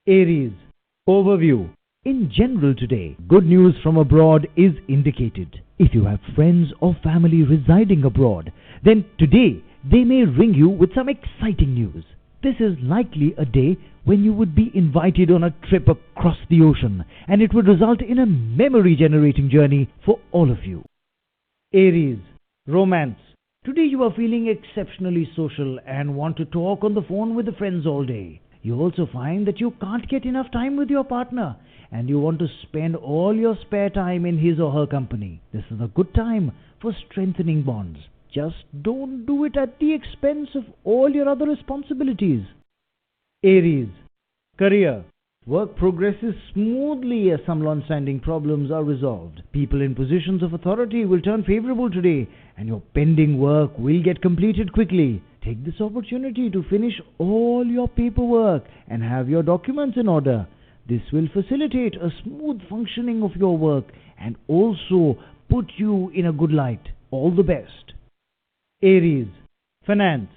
Aries. Overview. In general today, good news from abroad is indicated. If you have friends or family residing abroad, then today they may ring you with some exciting news. This is likely a day when you would be invited on a trip across the ocean, and it would result in a memory-generating journey for all of you. Aries. Romance. Today you are feeling exceptionally social and want to talk on the phone with the friends all day. You also find that you can't get enough time with your partner and you want to spend all your spare time in his or her company. This is a good time for strengthening bonds. Just don't do it at the expense of all your other responsibilities. Aries. Career. Work progresses smoothly as some long-standing problems are resolved. People in positions of authority will turn favorable today and your pending work will get completed quickly. Take this opportunity to finish all your paperwork and have your documents in order. This will facilitate a smooth functioning of your work and also put you in a good light. All the best. Aries. Finance.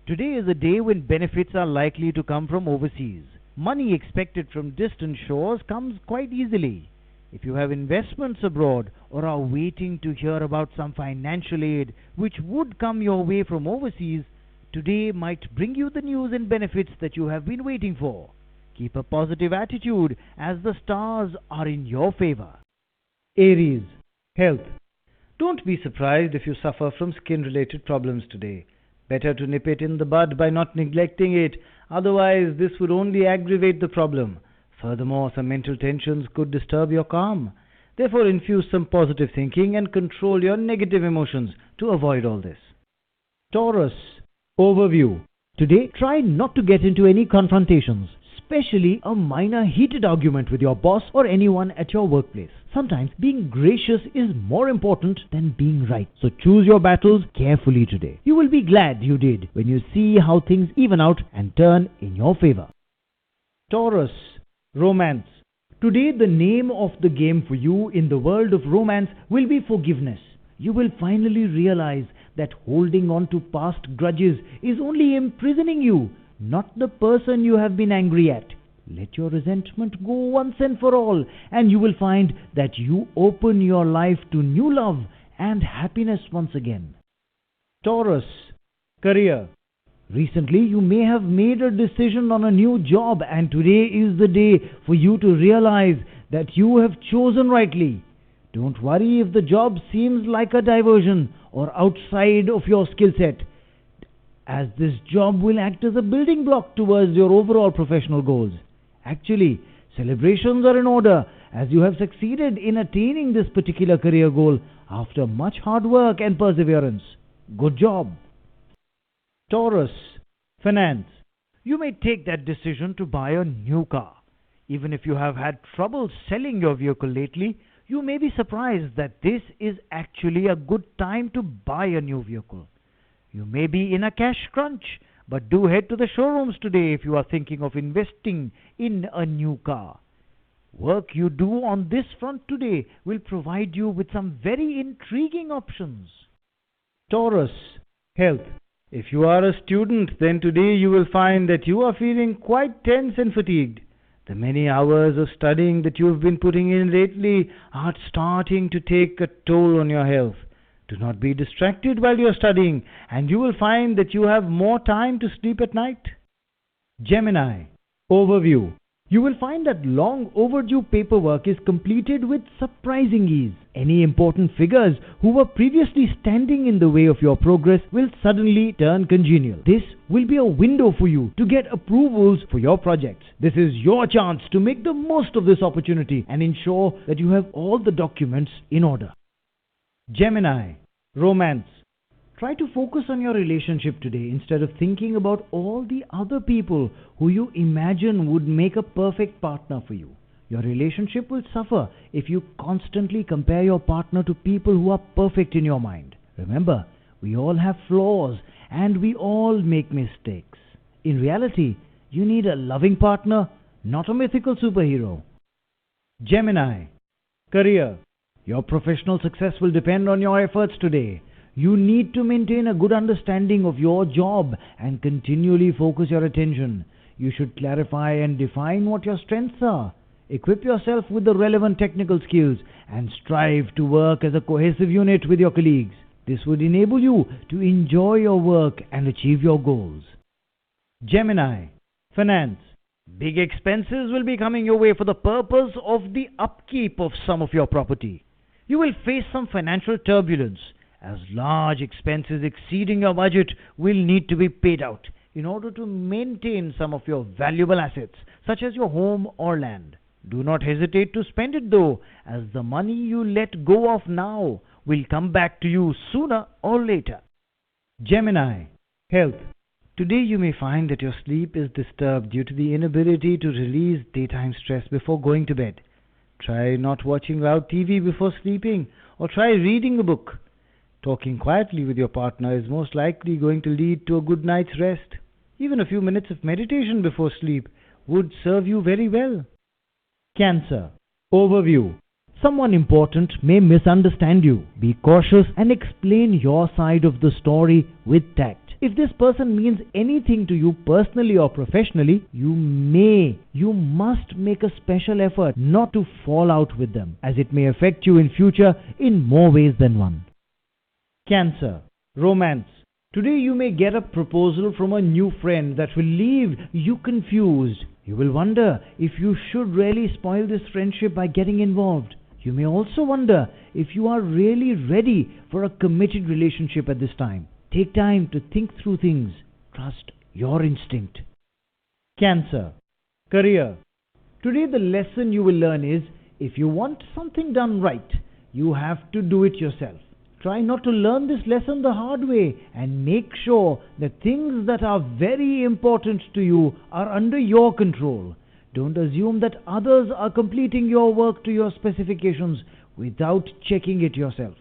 Today is a day when benefits are likely to come from overseas. Money expected from distant shores comes quite easily. If you have investments abroad or are waiting to hear about some financial aid which would come your way from overseas, today might bring you the news and benefits that you have been waiting for. Keep a positive attitude as the stars are in your favor. Aries. Health. Don't be surprised if you suffer from skin-related problems today. Better to nip it in the bud by not neglecting it, otherwise this would only aggravate the problem. Furthermore, some mental tensions could disturb your calm. Therefore, infuse some positive thinking and control your negative emotions to avoid all this. Taurus. Overview. Today, try not to get into any confrontations, especially a minor heated argument with your boss or anyone at your workplace. Sometimes being gracious is more important than being right. So choose your battles carefully today. You will be glad you did when you see how things even out and turn in your favor. Taurus. Romance. Today the name of the game for you in the world of romance will be forgiveness. You will finally realize that holding on to past grudges is only imprisoning you, not the person you have been angry at. Let your resentment go once and for all, and you will find that you open your life to new love and happiness once again. Taurus. Career. Recently, you may have made a decision on a new job, and today is the day for you to realize that you have chosen rightly. Don't worry if the job seems like a diversion or outside of your skill set, as this job will act as a building block towards your overall professional goals. Actually, celebrations are in order as you have succeeded in attaining this particular career goal after much hard work and perseverance. Good job. Taurus. Finance. You may take that decision to buy a new car. Even if you have had trouble selling your vehicle lately, you may be surprised that this is actually a good time to buy a new vehicle. You may be in a cash crunch, but do head to the showrooms today if you are thinking of investing in a new car. Work you do on this front today will provide you with some very intriguing options. Taurus. Health. If you are a student, then today you will find that you are feeling quite tense and fatigued. The many hours of studying that you have been putting in lately are starting to take a toll on your health. Do not be distracted while you are studying, and you will find that you have more time to sleep at night. Gemini. Overview. You will find that long overdue paperwork is completed with surprising ease. Any important figures who were previously standing in the way of your progress will suddenly turn congenial. This will be a window for you to get approvals for your projects. This is your chance to make the most of this opportunity and ensure that you have all the documents in order. Gemini. Romance. Try to focus on your relationship today instead of thinking about all the other people who you imagine would make a perfect partner for you. Your relationship will suffer if you constantly compare your partner to people who are perfect in your mind. Remember, we all have flaws and we all make mistakes. In reality, you need a loving partner, not a mythical superhero. Gemini. Career. Your professional success will depend on your efforts today. You need to maintain a good understanding of your job and continually focus your attention. You should clarify and define what your strengths are. Equip yourself with the relevant technical skills and strive to work as a cohesive unit with your colleagues. This would enable you to enjoy your work and achieve your goals. Gemini, finance. Big expenses will be coming your way for the purpose of the upkeep of some of your property. You will face some financial turbulence, as large expenses exceeding your budget will need to be paid out in order to maintain some of your valuable assets, such as your home or land. Do not hesitate to spend it though, as the money you let go of now will come back to you sooner or later. Gemini, health. Today you may find that your sleep is disturbed due to the inability to release daytime stress before going to bed. Try not watching loud TV before sleeping, or try reading a book. Talking quietly with your partner is most likely going to lead to a good night's rest. Even a few minutes of meditation before sleep would serve you very well. Cancer, overview. Someone important may misunderstand you. Be cautious and explain your side of the story with tact. If this person means anything to you personally or professionally, you must make a special effort not to fall out with them, as it may affect you in future in more ways than one. Cancer, romance. Today you may get a proposal from a new friend that will leave you confused. You will wonder if you should really spoil this friendship by getting involved. You may also wonder if you are really ready for a committed relationship at this time. Take time to think through things. Trust your instinct. Cancer, career. Today the lesson you will learn is, if you want something done right, you have to do it yourself. Try not to learn this lesson the hard way, and make sure that things that are very important to you are under your control. Don't assume that others are completing your work to your specifications without checking it yourself.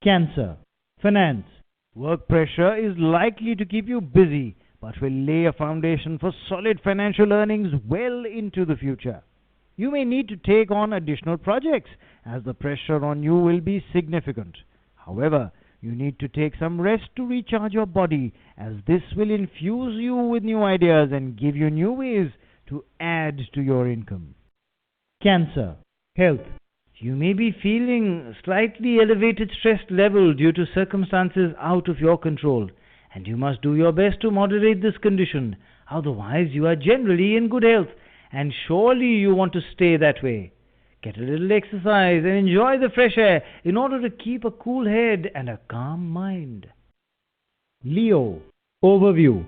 Cancer, finance. Work pressure is likely to keep you busy, but will lay a foundation for solid financial earnings well into the future. You may need to take on additional projects, as the pressure on you will be significant. However, you need to take some rest to recharge your body, as this will infuse you with new ideas and give you new ways to add to your income. Cancer, health. You may be feeling slightly elevated stress level due to circumstances out of your control, and you must do your best to moderate this condition. Otherwise, you are generally in good health, and surely you want to stay that way. Get a little exercise and enjoy the fresh air in order to keep a cool head and a calm mind. Leo, overview.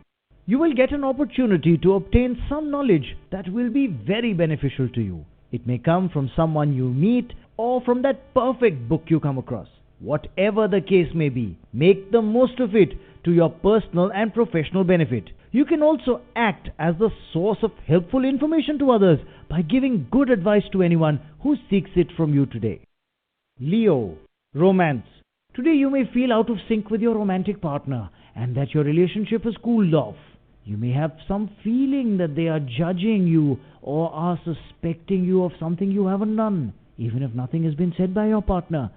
You will get an opportunity to obtain some knowledge that will be very beneficial to you. It may come from someone you meet or from that perfect book you come across. Whatever the case may be, make the most of it to your personal and professional benefit. You can also act as the source of helpful information to others by giving good advice to anyone who seeks it from you today. Leo, romance. Today you may feel out of sync with your romantic partner and that your relationship has cooled off. You may have some feeling that they are judging you or are suspecting you of something you haven't done. Even if nothing has been said by your partner,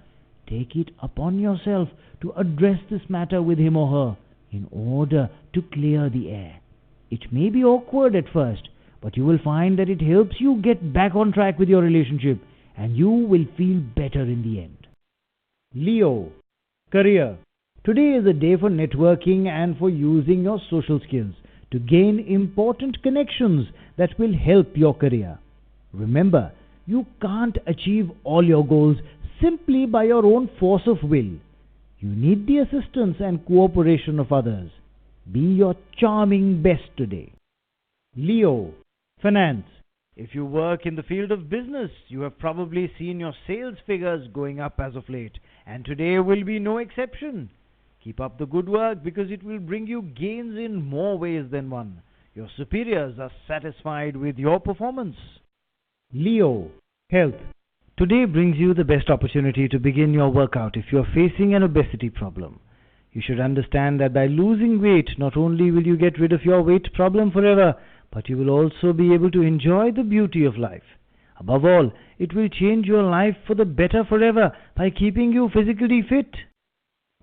take it upon yourself to address this matter with him or her in order to clear the air. It may be awkward at first, but you will find that it helps you get back on track with your relationship, and you will feel better in the end. Leo, career. Today is a day for networking and for using your social skills to gain important connections that will help your career. Remember, you can't achieve all your goals simply by your own force of will. You need the assistance and cooperation of others. Be your charming best today. Leo, finance. If you work in the field of business, you have probably seen your sales figures going up as of late, and today will be no exception. Keep up the good work, because it will bring you gains in more ways than one. Your superiors are satisfied with your performance. Leo, health. Today brings you the best opportunity to begin your workout if you are facing an obesity problem. You should understand that by losing weight, not only will you get rid of your weight problem forever, but you will also be able to enjoy the beauty of life. Above all, it will change your life for the better forever by keeping you physically fit.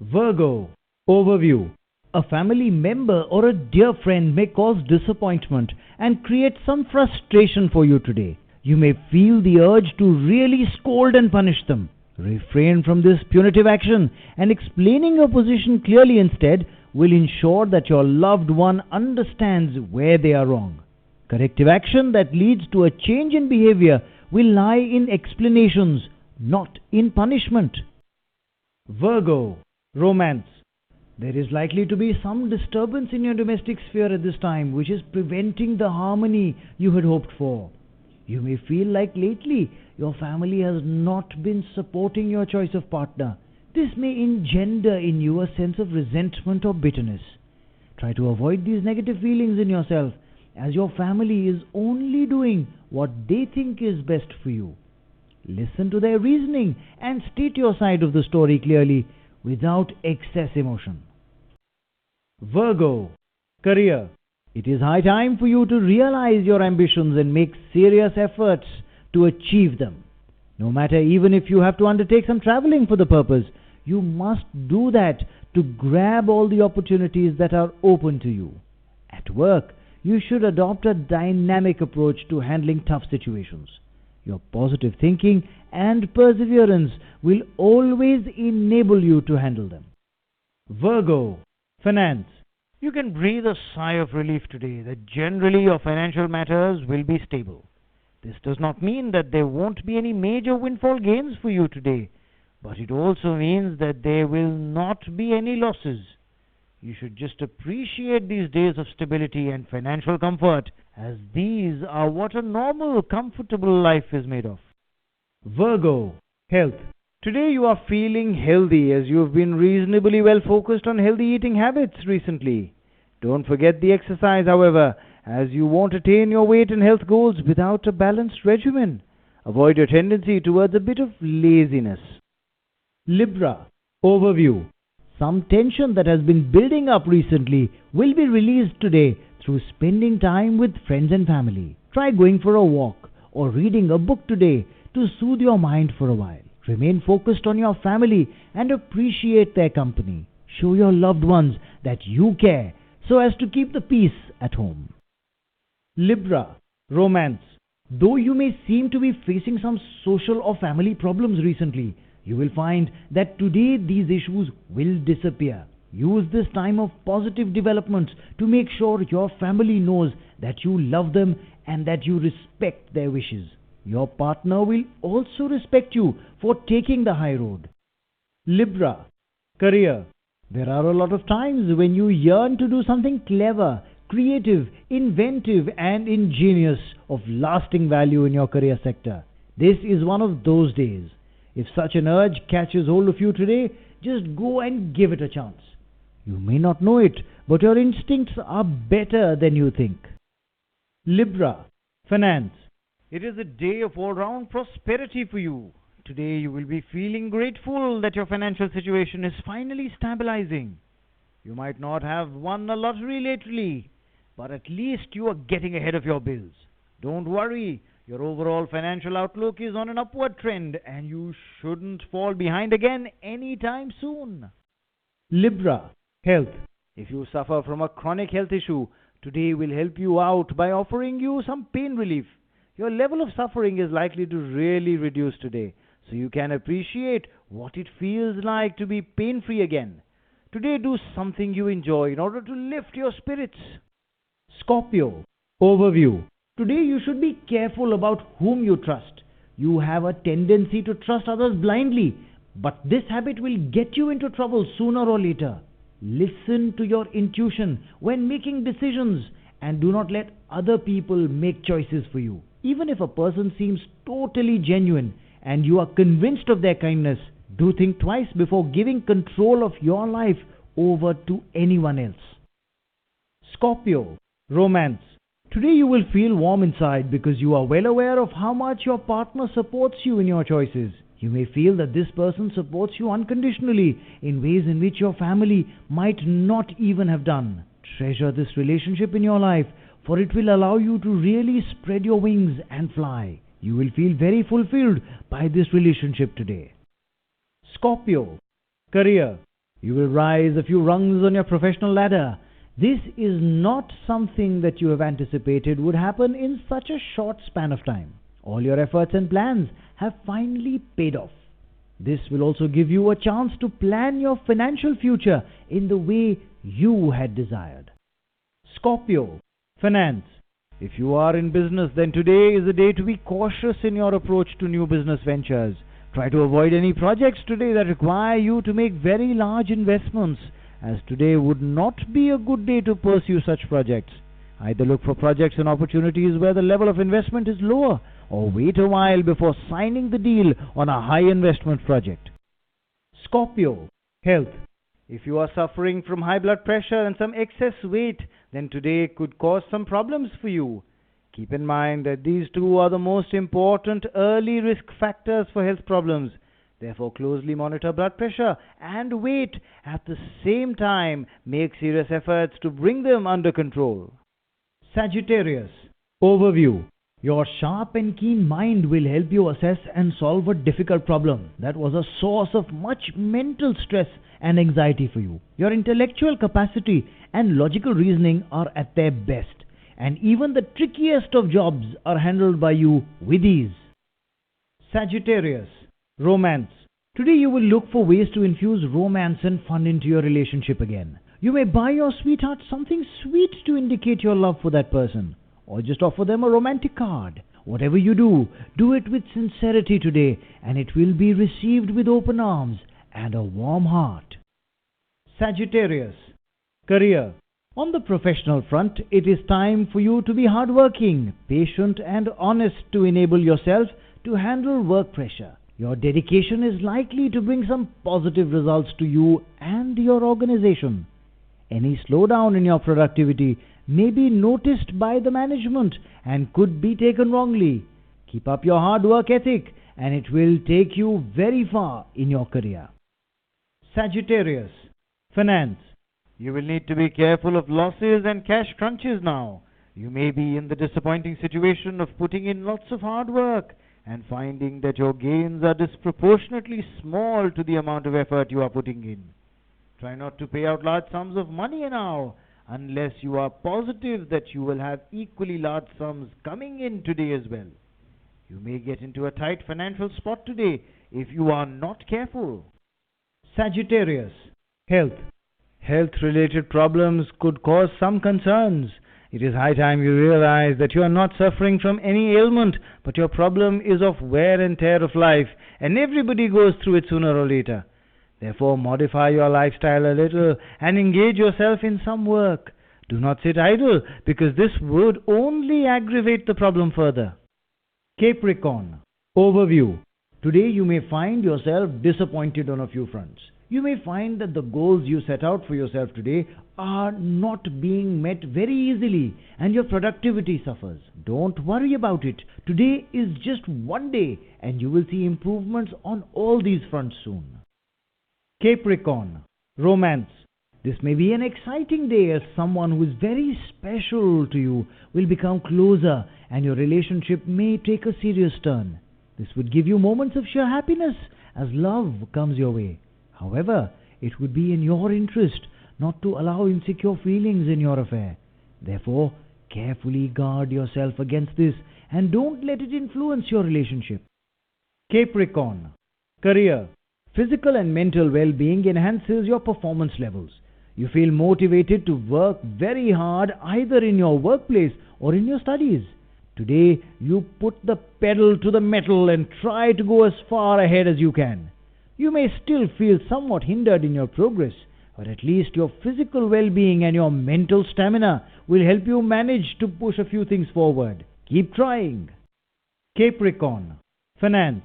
Virgo, overview. A family member or a dear friend may cause disappointment and create some frustration for you today. You may feel the urge to really scold and punish them. Refrain from this punitive action, and explaining your position clearly instead will ensure that your loved one understands where they are wrong. Corrective action that leads to a change in behavior will lie in explanations, not in punishment. Virgo, romance. There is likely to be some disturbance in your domestic sphere at this time, which is preventing the harmony you had hoped for. You may feel like lately your family has not been supporting your choice of partner. This may engender in you a sense of resentment or bitterness. Try to avoid these negative feelings in yourself, as your family is only doing what they think is best for you. Listen to their reasoning and state your side of the story clearly without excess emotion. Virgo, career. It is high time for you to realize your ambitions and make serious efforts to achieve them. No matter, even if you have to undertake some traveling for the purpose, you must do that to grab all the opportunities that are open to you. At work, you should adopt a dynamic approach to handling tough situations. Your positive thinking and perseverance will always enable you to handle them. Virgo, finance. You can breathe a sigh of relief today that generally your financial matters will be stable. This does not mean that there won't be any major windfall gains for you today, but it also means that there will not be any losses. You should just appreciate these days of stability and financial comfort, as these are what a normal, comfortable life is made of. Virgo, health. Today you are feeling healthy as you have been reasonably well focused on healthy eating habits recently. Don't forget the exercise, however, as you won't attain your weight and health goals without a balanced regimen. Avoid your tendency towards a bit of laziness. Libra, overview. Some tension that has been building up recently will be released today through spending time with friends and family. Try going for a walk or reading a book today to soothe your mind for a while. Remain focused on your family and appreciate their company. Show your loved ones that you care so as to keep the peace at home. Libra, romance. Though you may seem to be facing some social or family problems recently, you will find that today these issues will disappear. Use this time of positive developments to make sure your family knows that you love them and that you respect their wishes. Your partner will also respect you for taking the high road. Libra, career. There are a lot of times when you yearn to do something clever, creative, inventive, and ingenious of lasting value in your career sector. This is one of those days. If such an urge catches hold of you today, just go and give it a chance. You may not know it, but your instincts are better than you think. Libra, finance. It is a day of all-round prosperity for you. Today you will be feeling grateful that your financial situation is finally stabilizing. You might not have won a lottery lately, but at least you are getting ahead of your bills. Don't worry, your overall financial outlook is on an upward trend and you shouldn't fall behind again anytime soon. Libra, health. If you suffer from a chronic health issue, today will help you out by offering you some pain relief. Your level of suffering is likely to really reduce today, so you can appreciate what it feels like to be pain-free again. Today, do something you enjoy in order to lift your spirits. Scorpio, overview. Today, you should be careful about whom you trust. You have a tendency to trust others blindly, but this habit will get you into trouble sooner or later. Listen to your intuition when making decisions and do not let other people make choices for you. Even if a person seems totally genuine and you are convinced of their kindness, do think twice before giving control of your life over to anyone else. Scorpio, romance. Today you will feel warm inside because you are well aware of how much your partner supports you in your choices. You may feel that this person supports you unconditionally in ways in which your family might not even have done. Treasure this relationship in your life, for it will allow you to really spread your wings and fly. You will feel very fulfilled by this relationship today. Scorpio, career. You will rise a few rungs on your professional ladder. This is not something that you have anticipated would happen in such a short span of time. All your efforts and plans have finally paid off. This will also give you a chance to plan your financial future in the way you had desired. Scorpio, finance. If you are in business, then today is a day to be cautious in your approach to new business ventures. Try to avoid any projects today that require you to make very large investments, as today would not be a good day to pursue such projects. Either look for projects and opportunities where the level of investment is lower, or wait a while before signing the deal on a high investment project. Scorpio, health. If you are suffering from high blood pressure and some excess weight, then today could cause some problems for you. Keep in mind that these two are the most important early risk factors for health problems. Therefore, closely monitor blood pressure and weight. At the same time, make serious efforts to bring them under control. Sagittarius, overview. Your sharp and keen mind will help you assess and solve a difficult problem that was a source of much mental stress and anxiety for you. Your intellectual capacity and logical reasoning are at their best, and even the trickiest of jobs are handled by you with ease. Sagittarius, romance. Today you will look for ways to infuse romance and fun into your relationship again. You may buy your sweetheart something sweet to indicate your love for that person, or just offer them a romantic card. Whatever you do, do it with sincerity today, and it will be received with open arms and a warm heart. Sagittarius, career. On the professional front, it is time for you to be hardworking, patient and honest to enable yourself to handle work pressure. Your dedication is likely to bring some positive results to you and your organization. Any slowdown in your productivity may be noticed by the management and could be taken wrongly. Keep up your hard work ethic and it will take you very far in your career. Sagittarius, finance. You will need to be careful of losses and cash crunches now. You may be in the disappointing situation of putting in lots of hard work and finding that your gains are disproportionately small to the amount of effort you are putting in. Try not to pay out large sums of money now, unless you are positive that you will have equally large sums coming in today as well. You may get into a tight financial spot today if you are not careful. Sagittarius, health. Health-related problems could cause some concerns. It is high time you realize that you are not suffering from any ailment, but your problem is of wear and tear of life, and everybody goes through it sooner or later. Therefore, modify your lifestyle a little and engage yourself in some work. Do not sit idle, because this would only aggravate the problem further. Capricorn, overview. Today you may find yourself disappointed on a few fronts. You may find that the goals you set out for yourself today are not being met very easily and your productivity suffers. Don't worry about it. Today is just one day and you will see improvements on all these fronts soon. Capricorn, romance. This may be an exciting day as someone who is very special to you will become closer and your relationship may take a serious turn. This would give you moments of sheer happiness as love comes your way. However, it would be in your interest not to allow insecure feelings in your affair. Therefore, carefully guard yourself against this and don't let it influence your relationship. Capricorn, career. Physical and mental well-being enhances your performance levels. You feel motivated to work very hard either in your workplace or in your studies. Today, you put the pedal to the metal and try to go as far ahead as you can. You may still feel somewhat hindered in your progress, but at least your physical well-being and your mental stamina will help you manage to push a few things forward. Keep trying. Capricorn, finance.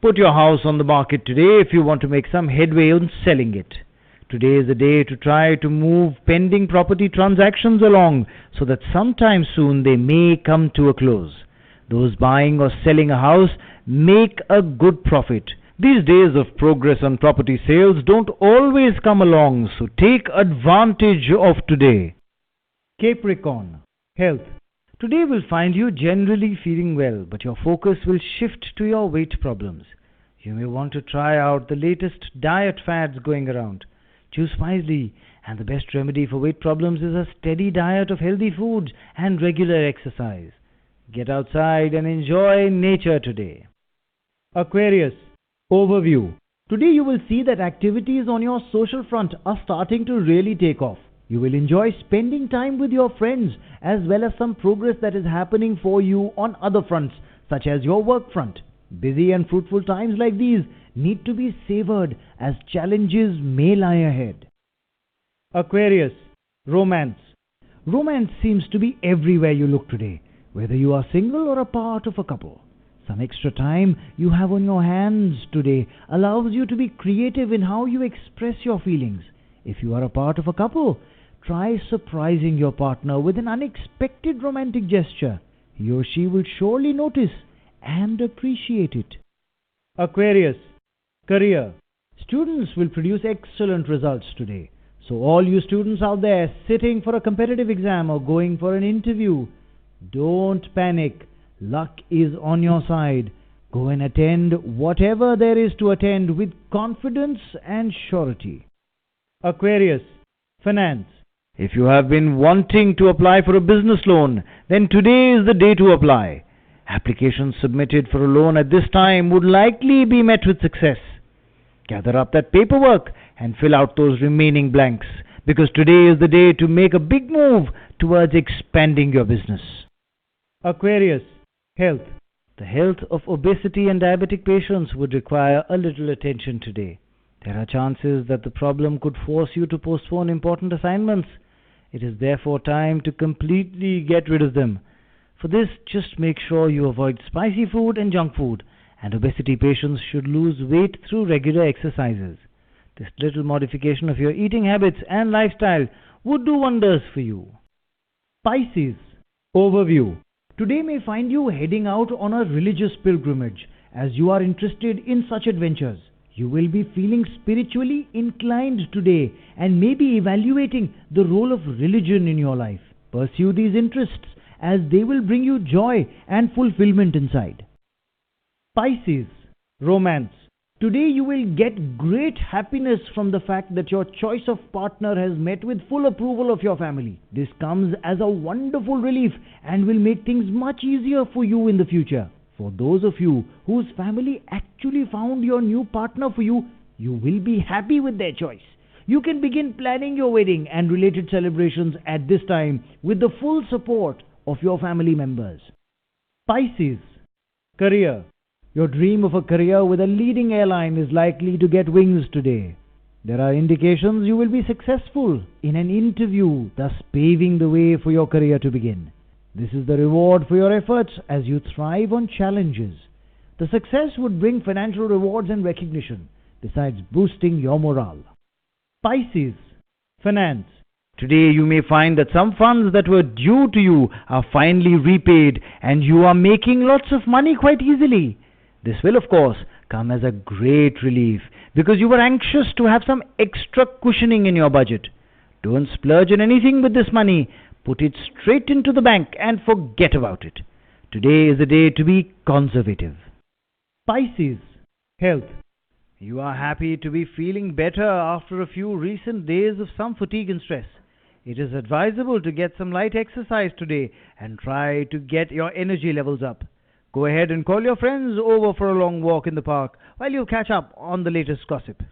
Put your house on the market today if you want to make some headway on selling it. Today is the day to try to move pending property transactions along so that sometime soon they may come to a close. Those buying or selling a house make a good profit. These days of progress on property sales don't always come along, so take advantage of today. Capricorn, health. Today will find you generally feeling well, but your focus will shift to your weight problems. You may want to try out the latest diet fads going around. Choose wisely, and the best remedy for weight problems is a steady diet of healthy foods and regular exercise. Get outside and enjoy nature today. Aquarius, overview. Today you will see that activities on your social front are starting to really take off. You will enjoy spending time with your friends as well as some progress that is happening for you on other fronts, such as your work front. Busy and fruitful times like these need to be savored as challenges may lie ahead. Aquarius, romance. Romance seems to be everywhere you look today, whether you are single or a part of a couple. Some extra time you have on your hands today allows you to be creative in how you express your feelings. If you are a part of a couple, try surprising your partner with an unexpected romantic gesture. He or she will surely notice and appreciate it. Aquarius, career. Students will produce excellent results today. So all you students out there sitting for a competitive exam or going for an interview, don't panic. Luck is on your side. Go and attend whatever there is to attend with confidence and surety. Aquarius, finance. If you have been wanting to apply for a business loan, then today is the day to apply. Applications submitted for a loan at this time would likely be met with success. Gather up that paperwork and fill out those remaining blanks, because today is the day to make a big move towards expanding your business. Aquarius, health. The health of obesity and diabetic patients would require a little attention today. There are chances that the problem could force you to postpone important assignments. It is therefore time to completely get rid of them. For this, just make sure you avoid spicy food and junk food, and obesity patients should lose weight through regular exercises. This little modification of your eating habits and lifestyle would do wonders for you. Pisces, overview. Today may find you heading out on a religious pilgrimage as you are interested in such adventures. You will be feeling spiritually inclined today and may be evaluating the role of religion in your life. Pursue these interests as they will bring you joy and fulfillment inside. Pisces, romance. Today you will get great happiness from the fact that your choice of partner has met with full approval of your family. This comes as a wonderful relief and will make things much easier for you in the future. For those of you whose family actually found your new partner for you, you will be happy with their choice. You can begin planning your wedding and related celebrations at this time with the full support of your family members. Pisces, career. Your dream of a career with a leading airline is likely to get wings today. There are indications you will be successful in an interview, thus paving the way for your career to begin. This is the reward for your efforts as you thrive on challenges. The success would bring financial rewards and recognition, besides boosting your morale. Pisces, finance. Today you may find that some funds that were due to you are finally repaid and you are making lots of money quite easily. This will, of course, come as a great relief because you were anxious to have some extra cushioning in your budget. Don't splurge on anything with this money. Put it straight into the bank and forget about it. Today is the day to be conservative. Pisces, health. You are happy to be feeling better after a few recent days of some fatigue and stress. It is advisable to get some light exercise today and try to get your energy levels up. Go ahead and call your friends over for a long walk in the park while you catch up on the latest gossip.